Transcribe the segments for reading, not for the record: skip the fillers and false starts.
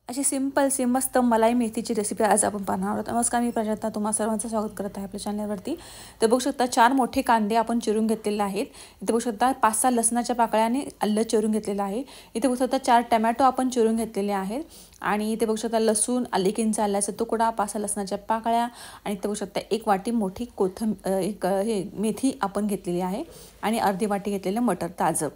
अशी simple C मस्त मलाई मेथीची रेसिपी आज आपण पाहणार आहोत। नमस्कार, मी प्राजक्ता तुम्हा सर्वांचं स्वागत करत आहे आपल्या चॅनलवरती। तर बघू शकता 4 मोठे कांदे आपण चिरून घेतलेले आहेत। इथे बघू शकता 5-6 लसणाच्या पाकळ्या आणि आलं चिरून घेतलेलं आहे। इथे बघू शकता 4 टोमॅटो आपण चिरून घेतलेले आहेत आणि इथे बघू शकता लसूण, एक इंच आल्याचा तुकडा, 5-6 लसणाच्या पाकळ्या आणि इथे बघू शकता 1 वाटी मोठी मेथी आपण घेतलेली आहे आणि अर्धी वाटी घेतलेलं मटर ताजं।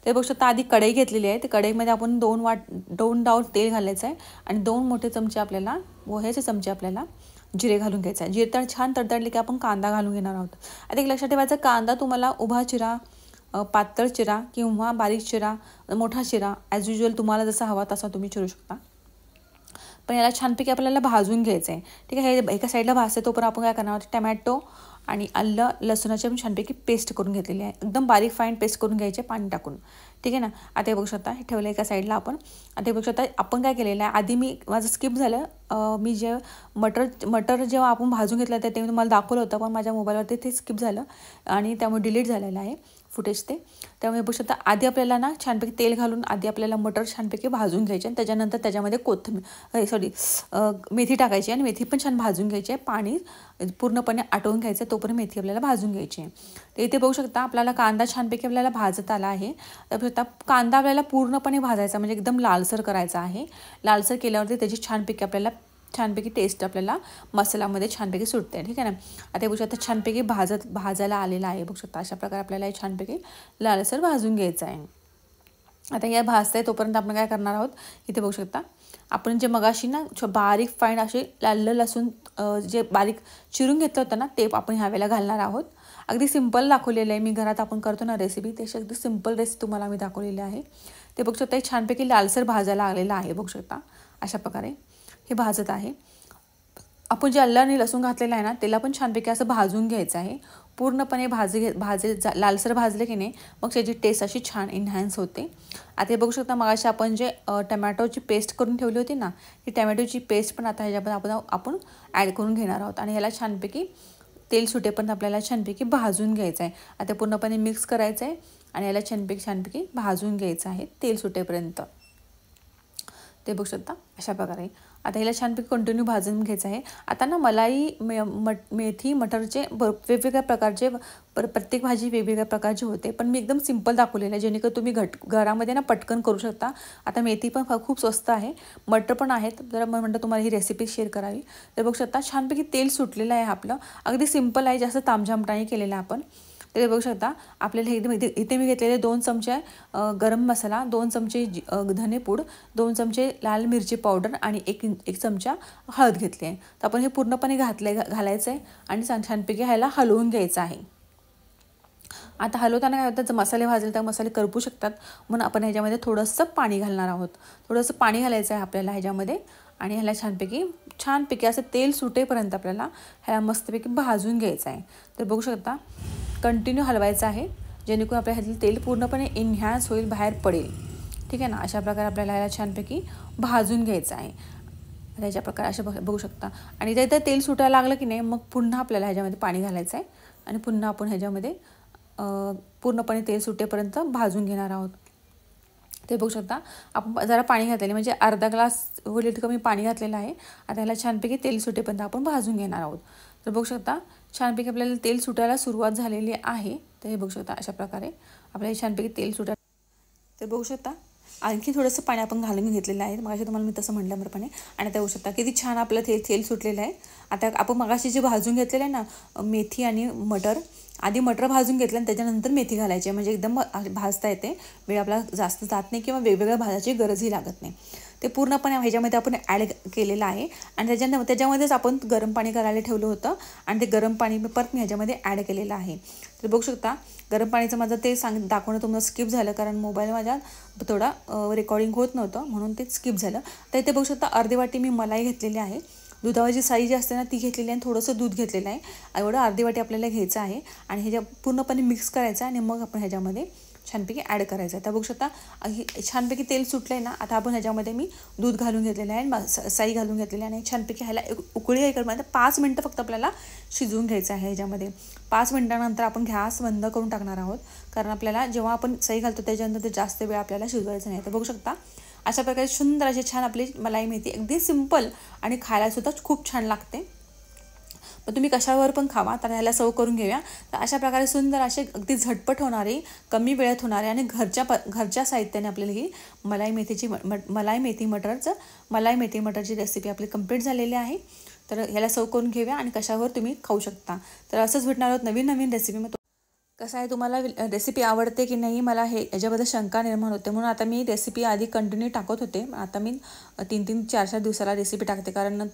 ते बघू शकता आधी कढई घेतलेली आहे। ते कढईमध्ये आपण 2 डाव तेल घालायचं आहे आणि 2 मोठे चमचे आपल्याला पोह्याचे चमचे आपल्याला जिरे घालून घ्यायचं आहे। जिरे छान तडतडले की आपण कांदा घालून घेणार आहोत। आता एक लक्षात ठेवायचं, कांदा तुम्हाला उभा चिरा, पातळ चिरा किंवा बारीक चिरा, मोठा चिरा ॲज युजल तुम्हाला जसा हवा तसा तुम्ही चिरू शकता। पण याला छानपैकी आपल्याला भाजून घ्यायचं आहे। ठीक आहे, हे एका साईडला भाजते तोपर्यंत आपण काय करणार आहोत, टोमॅटो आणि आलं लसूणाची आपण छानपैकी पेस्ट करून घेतलेली आहे। एकदम बारीक फाईन पेस्ट करून घ्यायचे पाणी टाकून। ठीक आहे ना। आता हे बघू शकता हे ठेवलं एका साईडला आपण। आता हे बघू शकता आपण काय केलेलं आहे, आधी माझं स्किप झालं, मी जे मटर जेव्हा आपण भाजून घेतलं तर ते तुम्हाला दाखवलं होतं, पण माझ्या मोबाईलवरती ते स्किप झालं आणि त्यामुळे डिलीट झालेलं आहे फुटेज ते। त्यामुळे बघू शकता आधी आपल्याला ना छानपैकी तेल घालून आधी आपल्याला मटर छानपैकी भाजून घ्यायचे आणि त्याच्यानंतर त्याच्यामध्ये मेथी टाकायची आणि मेथी पण छान भाजून घ्यायची आहे। पाणी पूर्णपणे आटवून घ्यायचं तोपर्यंत मेथी आपल्याला भाजून घ्यायची आहे। तर इथे बघू शकता आपल्याला कांदा छानपैकी आपल्याला भाजत आला आहे। तर कांदा आपल्याला पूर्णपणे भाजायचा, म्हणजे एकदम लालसर करायचा आहे। लालसर केल्यावरती त्याची छानपैकी टेस्ट आपल्याला मसाल्यामध्ये छानपैकी सुटते। ठीक आहे ना। आता बघू शकता छानपैकी भाजायला आलेला आहे। बघू शकता अशा प्रकारे आपल्याला हे छानपैकी लालसर भाजून घ्यायचं आहे। आता या भाजतंय तोपर्यंत आपण काय करणार आहोत, इथे बघू शकता आपण जे मगाशी ना बारीक फाईन असे आलं लसूण जे बारीक चिरून घेतलं होतं ना, ते आपण ह्या वेळेला घालणार आहोत। अगदी सिंपल दाखवलेलं आहे, मी घरात आपण करतो ना रेसिपी, तशी अगदी सिंपल रेसिपी तुम्हाला मी दाखवलेली आहे। ते बघू शकता छानपैकी लालसर भाजायला आलेलं आहे। बघू शकता अशा प्रकारे हे भाजत आहे। आपण जे आलं आणि लसूण घातलेलं आहे ना, त्याला पण छानपैकी असं भाजून घ्यायचं आहे। पूर्णपणे लालसर भाजले की नाही मग त्याची टेस्ट अशी छान एनहान्स होते। आता हे बघू शकता मगाशी आपण जे टोमॅटोची पेस्ट करून ठेवली होती ना, ती टोमॅटोची पेस्ट पण आता ह्याच्यामध्ये आपण ॲड करून घेणार आहोत आणि ह्याला छानपैकी तेल सुटेपर्यंत आपल्याला छानपैकी भाजून घ्यायचं आहे। आता पूर्णपणे मिक्स करायचं आहे आणि याला छानपैकी भाजून घ्यायचं आहे तेल सुटेपर्यंत। ते बघू शकता अशा प्रकारे आता ह्याला छानपैकी कंटिन्यू भाजून घ्यायचं आहे। आता ना मलाई मेथी मटरचे वेगवेगळ्या प्रकारचे प्रत्येक भाजी वेगवेगळ्या प्रकारची होते, पण मी एकदम सिंपल दाखवलेलं आहे जेणेकरून तुम्ही घरामध्ये ना पटकन करू शकता। आता मेथी पण खूप स्वस्त आहे, मटर पण आहेत, जरा म्हणतं तुम्हाला ही रेसिपी शेअर करावी। तर बघू शकता छानपैकी तेल सुटलेलं आहे आपलं, अगदी सिंपल आहे, जास्त तामझामटाने केलेलं आहे आपण। तर बघू शकता आपल्याला इथे मी घेतलेले 2 चमचे गरम मसाला, 2 चमचे धनेपूड, 2 चमचे लाल मिरची पावडर आणि एक चमचा हळद घेतली आहे। तर आपण हे पूर्णपणे घालायचं आहे आणि छानपैकी ह्याला हलवून घ्यायचं आहे। आता हलवताना काय होतं, जर मसाले भाजले तर मसाले करपू शकतात, म्हणून आपण ह्याच्यामध्ये थोडंसं पाणी घालणार आहोत। थोडंसं पाणी घालायचं आहे आपल्याला ह्याच्यामध्ये आणि ह्याला छानपैकी असं तेल सुटेपर्यंत आपल्याला ह्याला मस्तपैकी भाजून घ्यायचं आहे। तर बघू शकता कंटिन्यू हलवायचं आहे जेणेकरून आपल्या ह्यातलं तेल पूर्णपणे एनहान्स होईल, बाहेर पडेल। ठीक आहे ना। अशा प्रकारे आपल्याला ह्याला छानपैकी भाजून घ्यायचं आहे। ह्याच्या प्रकारे अशा बघू शकता आणि जर तेल सुटायला लागलं की नाही मग पुन्हा आपल्याला ह्याच्यामध्ये पाणी घालायचं आहे आणि पुन्हा आपण ह्याच्यामध्ये पूर्णपणे तेल सुटेपर्यंत भाजून घेणार आहोत। ते बघू शकता आपण जरा पाणी घातलेलं, म्हणजे अर्धा ग्लास होईल इतकं मी पाणी घातलेलं आहे। आता ह्याला छानपैकी तेल सुटेपर्यंत आपण भाजून घेणार आहोत। तर बघू शकता छानपैकी आपल्याला तेल सुटायला सुरुवात झालेली आहे। तर हे बघू शकता अशा प्रकारे आपल्याला छानपैकी तेल सुटायला, तर बघू शकता आणखी थोडंसं पाणी आपण घालून घेतलेलं आहे मगाशी तुम्हाला मी तसं म्हटल्याप्रमाणे। आणि आता बघू शकता किती छान आपलं तेल सुटलेलं आहे। आता आपण मगाशी जे भाजून घेतलेलं आहे ना मेथी आणि मटर, आधी मटर भाजून घेतलं आणि त्याच्यानंतर मेथी घालायची, म्हणजे एकदम भाजता येते, वेळ आपला जास्त जात नाही किंवा वेगवेगळ्या भाजायची गरजही लागत नाही। ते पूर्णपणे ह्याच्यामध्ये आपण ॲड केलेलं आहे आणि त्याच्यामध्येच आपण गरम पाणी करायला ठेवलं होतं आणि ते गरम पाणी परत मी ह्याच्यामध्ये ॲड केलेलं आहे। तर बघू शकता गरम पाणीचं माझं ते दाखवणं तुम्हाला स्किप झालं, कारण मोबाईल माझ्या थोडा रेकॉर्डिंग होत नव्हतं म्हणून ते स्किप झालं। तर इथे बघू शकता अर्धी वाटी मी मलाई घेतलेली आहे, दुधाची साई जी असते ना ती घेतलेली आहे, थोडंसं दूध घेतलेलं आहे, एवढं अर्धी वाटी आपल्याला घ्यायचं आहे आणि ह्याच्या पूर्णपणे मिक्स करायचं आणि मग आपण ह्याच्यामध्ये छानपैकी ॲड करायचं आहे। तर बघू शकता छानपैकी तेल सुटलं आहे ना, आता आपण ह्याच्यामध्ये मी दूध घालून घेतलेलं आहे, साई घालून घेतलेली आहे आणि छानपैकी ह्याला उकळी येईपर्यंत 5 मिनटं फक्त आपल्याला शिजवून घ्यायचं आहे ह्याच्यामध्ये। 5 मिनटानंतर आपण गॅस बंद करून टाकणार आहोत, कारण आपल्याला जेव्हा आपण साई घालतो त्याच्यानंतर ते जास्त वेळ आपल्याला शिजवायचं नाही। तर बघू शकता अशा प्रकारे सुंदर अशी छान आपली मलाई मेथी अगदी सिंपल आणि खायलासुद्धा खूप छान लागते. मग तुम्ही कशावर पण खावा. तर ह्याला सर्व करून घेऊया. तर अशा प्रकारे सुंदर असे अगदी झटपट होणारी, कमी वेळात होणारे आणि घरच्या साहित्याने आपल्याला ही मलाई मेथी मटरची रेसिपी आपली कंप्लीट झालेली आहे. तर ह्याला सर्व करून घेऊया आणि कशावर तुम्ही खाऊ शकता. तर असंच भेटणार आहोत नवीन नवीन रेसिपी. मग कसं आहे, तुम्हाला रेसिपी आवडते की नाही मला हे याच्याबद्दल शंका निर्माण होते, म्हणून आता मी रेसिपी आधी कंटिन्यू टाकत होते. आता मी 3-3, 4-4 दिवसाला रेसिपी टाकते. कारण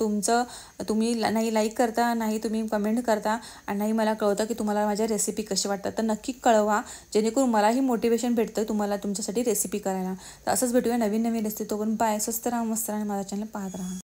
तुम्ही नाही लाईक करता, नाही तुम्ही कमेंट करता आणि नाही मला कळतं की तुम्हाला माझ्या रेसिपी कशी वाटतात. तर नक्की कळवा, जेणेकरून मलाही मोटिवेशन भेटतं तुम्हाला तुमच्यासाठी रेसिपी करायला. तर असंच भेटूया नवीन नवीन रेसिपी. तोपर्यंत बाय. स्वस्त राहा, मस्त राहा आणि माझा चॅनल पाहत राहा.